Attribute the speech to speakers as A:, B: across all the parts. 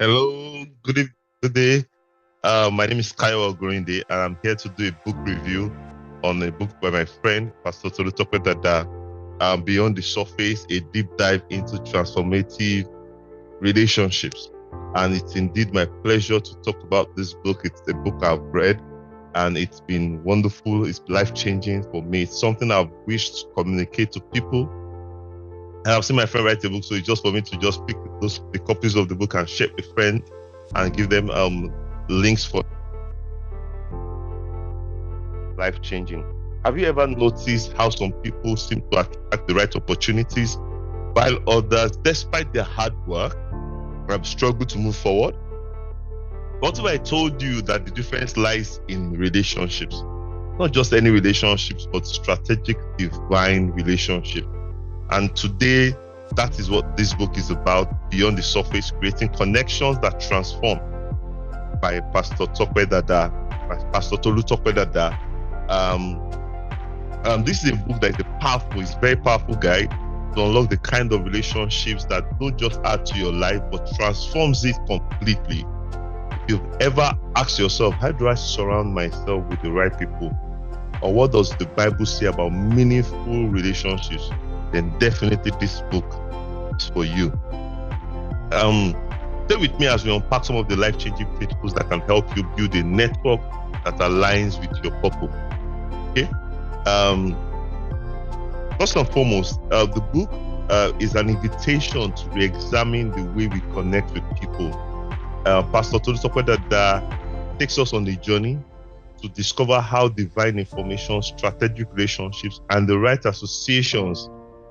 A: Hello, good day. My name is Kayowa Ogunrinde, and I'm here to do a book review on a book by my friend, Pastor Tolu-tope Dada, Beyond the Surface, a deep dive into transformative relationships. And it's indeed my pleasure to talk about this book. It's a book I've read, and it's been wonderful. It's life-changing for me. It's something I've wished to communicate to people. And I've seen my friend write a book, so it's just for me to just pick the copies of the book and share with friends and give them links for life-changing. Have you ever noticed how some people seem to attract the right opportunities while others, despite their hard work, have struggled to move forward? What if I told you that the difference lies in relationships? Not just any relationships, but strategic, divine relationships. And today, that is what this book is about, Beyond the Surface, creating connections that transform, by Pastor Tolu-tope Dada. This is a book that is it's a very powerful guide to unlock the kind of relationships that don't just add to your life, but transforms it completely. If you've ever asked yourself, how do I surround myself with the right people? Or what does the Bible say about meaningful relationships? Then definitely this book is for you. Stay with me as we unpack some of the life-changing principles that can help you build a network that aligns with your purpose. Okay. First and foremost, the book is an invitation to re-examine the way we connect with people. Pastor Tolu-tope Dada takes us on a journey to discover how divine information, strategic relationships, and the right associations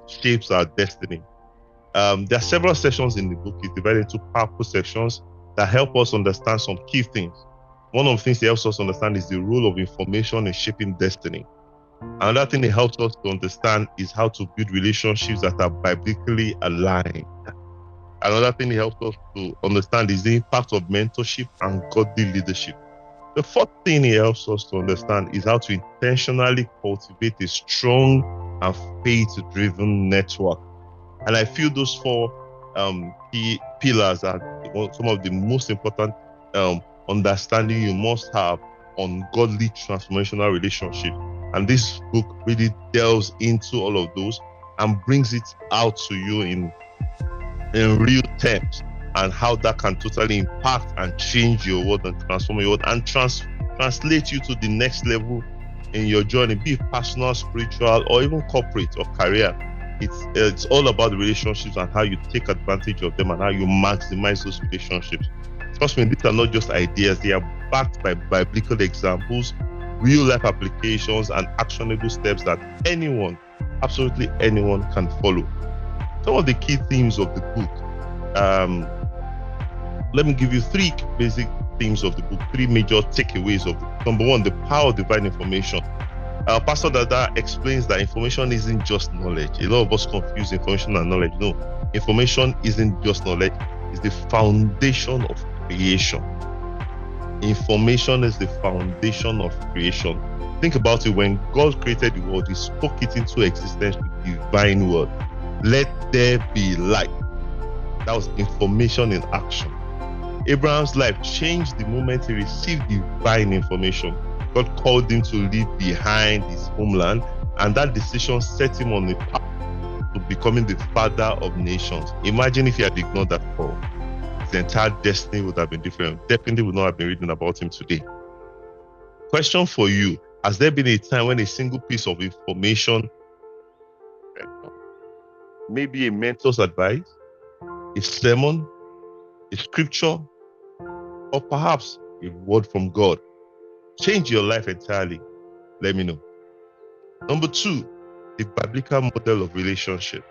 A: shapes our destiny. There are several sections in the book. It's divided into powerful sections that help us understand some key things. One of the things it helps us understand is the role of information in shaping destiny. Another thing it helps us to understand is how to build relationships that are biblically aligned. Another thing it helps us to understand is the impact of mentorship and godly leadership. The fourth thing it helps us to understand is how to intentionally cultivate a strong and faith-driven network. And I feel those four key pillars are some of the most important understanding you must have on godly transformational relationship. And this book really delves into all of those and brings it out to you in real terms, and how that can totally impact and change your world and transform your world and translate you to the next level in your journey, be it personal, spiritual, or even corporate or career. It's all about the relationships and how you take advantage of them and how you maximize those relationships. Trust me, these are not just ideas. They are backed by biblical examples, real life applications, and actionable steps that anyone, absolutely anyone, can follow. Some of the key themes of the book. Let me give you three basic themes of the book, three major takeaways of the book. Number one, the power of divine information. Pastor Dada explains that information isn't just knowledge. A lot of us confuse information and knowledge. No, information isn't just knowledge. It's the foundation of creation. Information is the foundation of creation. Think about it. When God created the world, He spoke it into existence with the divine word. Let there be light. That was information in action. Abraham's life changed the moment he received divine information. God called him to leave behind his homeland, and that decision set him on the path to becoming the father of nations. Imagine if he had ignored that call. His entire destiny would have been different. Definitely would not have been reading about him today. Question for you: has there been a time when a single piece of information, maybe a mentor's advice, a sermon, a scripture, or perhaps a word from God, change your life entirely? Let me know. Number two, the biblical model of relationship.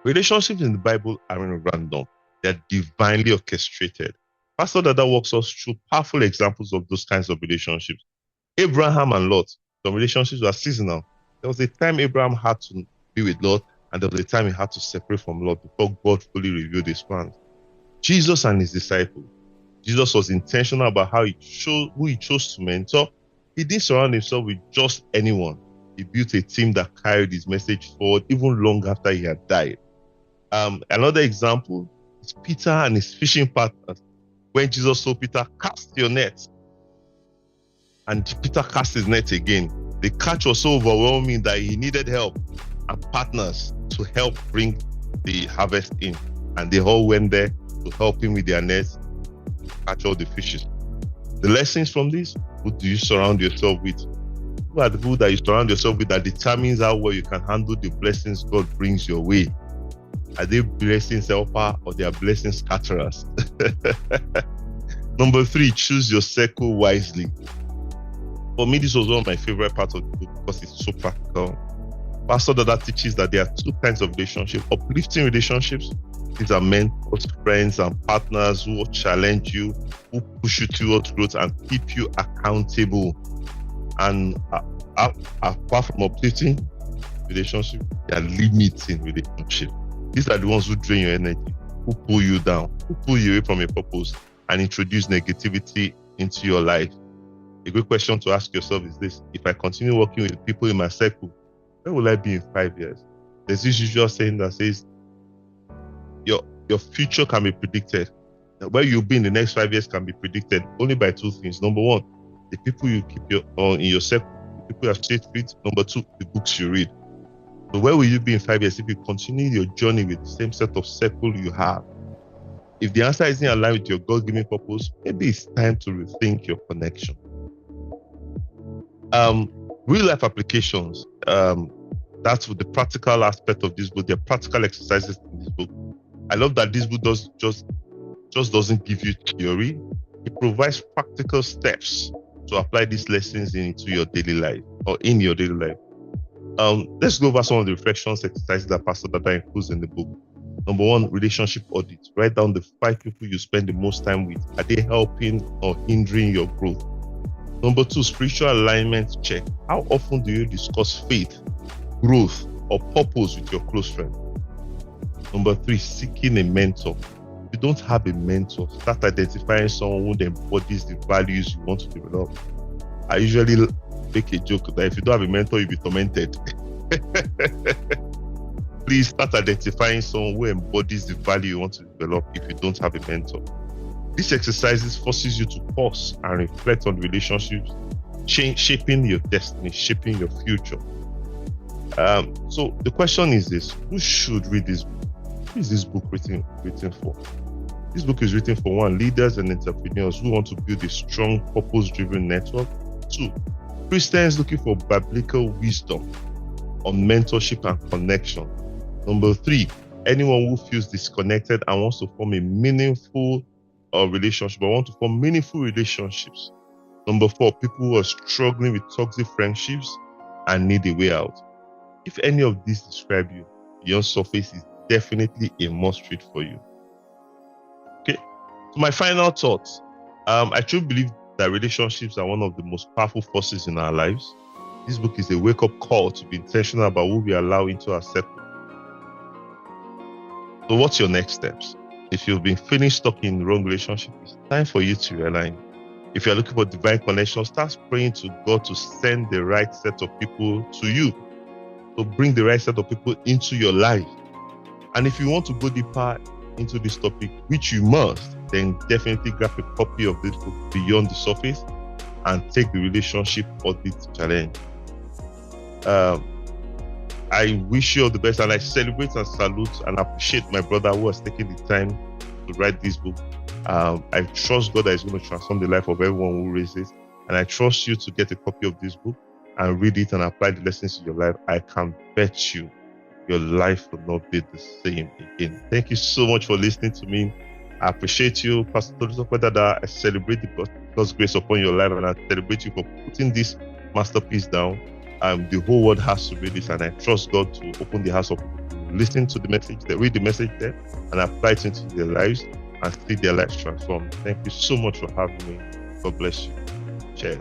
A: Relationships in the Bible aren't random. They're divinely orchestrated. Pastor Dada walks us through powerful examples of those kinds of relationships. Abraham and Lot, some relationships were seasonal. There was a time Abraham had to be with Lot, and there was a time he had to separate from Lot before God fully revealed his plans. Jesus and his disciples. Jesus was intentional about who he chose to mentor. He didn't surround himself with just anyone. He built a team that carried his message forward even long after he had died. Another example It's Peter and his fishing partners. When Jesus told Peter, cast your net, and Peter cast his net again. The catch was so overwhelming that he needed help and partners to help bring the harvest in. And they all went there to help him with their nets, catch all the fishes. The lessons from this: who do you surround yourself with? Who are the people that you surround yourself with that determines how well you can handle the blessings God brings your way? Are they blessings helper or they are blessings scatterers? Number 3, choose your circle wisely. For me, this was one of my favorite parts of the book because it's so practical. Pastor Dada teaches that there are 2 kinds of relationships: uplifting relationships. These are mentors, friends, and partners who will challenge you, who push you towards growth and keep you accountable. And apart from uplifting relationship, there are limiting relationships. These are the ones who drain your energy, who pull you down, who pull you away from your purpose and introduce negativity into your life. A good question to ask yourself is this: if I continue working with people in my circle, where will I be in 5 years? There's this usual saying that says, your future can be predicted. Where you'll be in the next 5 years can be predicted only by 2 things. Number 1, the people you keep in your circle, the people you associate with. Number 2, the books you read. So where will you be in 5 years if you continue your journey with the same set of circle you have? If the answer isn't aligned with your God-given purpose, maybe it's time to rethink your connection. Real life applications. That's the practical aspect of this book. There are practical exercises in this book. I love that this book just doesn't give you theory. It provides practical steps to apply these lessons into your daily life or in your daily life. Let's go over some of the reflections exercises that Pastor Dada includes in the book. Number 1, relationship audit. Write down the 5 people you spend the most time with. Are they helping or hindering your growth? Number 2, spiritual alignment check. How often do you discuss faith, growth, or purpose with your close friend? Number 3, seeking a mentor. If you don't have a mentor, start identifying someone who embodies the values you want to develop. I usually make a joke that if you don't have a mentor, you'll be tormented. Please start identifying someone who embodies the value you want to develop if you don't have a mentor. These exercises forces you to pause and reflect on relationships, shaping your destiny, shaping your future. So the question is this: who should read this book? Who is this book written for? This book is written for 1, leaders and entrepreneurs who want to build a strong, purpose-driven network. 2, Christians looking for biblical wisdom on mentorship and connection. Number 3, anyone who feels disconnected and wants to form a meaningful relationship, or want to form meaningful relationships. Number 4, people who are struggling with toxic friendships and need a way out. If any of these describe you, Beyond Surface is definitely a must-read for you. Okay, so my final thoughts. I truly believe that relationships are one of the most powerful forces in our lives. This book is a wake-up call to be intentional about who we allow into our circle. So what's your next steps? If you've been feeling stuck in the wrong relationship, it's time for you to realign. If you're looking for divine connection, start praying to God to send the right set of people to you, to bring the right set of people into your life. And if you want to go deeper into this topic, which you must, then definitely grab a copy of this book, Beyond the Surface, and take the relationship audit challenge. I wish you all the best, and I celebrate and salute and appreciate my brother who has taken the time to write this book. I trust God that is going to transform the life of everyone who reads it, and I trust you to get a copy of this book and read it and apply the lessons to your life. I can bet you your life will not be the same again. Thank you so much for listening to me. I appreciate you, Pastor Tolu-tope Dada. I celebrate God's grace upon your life, and I celebrate you for putting this masterpiece down. The whole world has to read this, and I trust God to open the hearts of people to listen to the message, they read the message there, and apply it into their lives and see their lives transformed. Thank you so much for having me. God bless you. Cheers.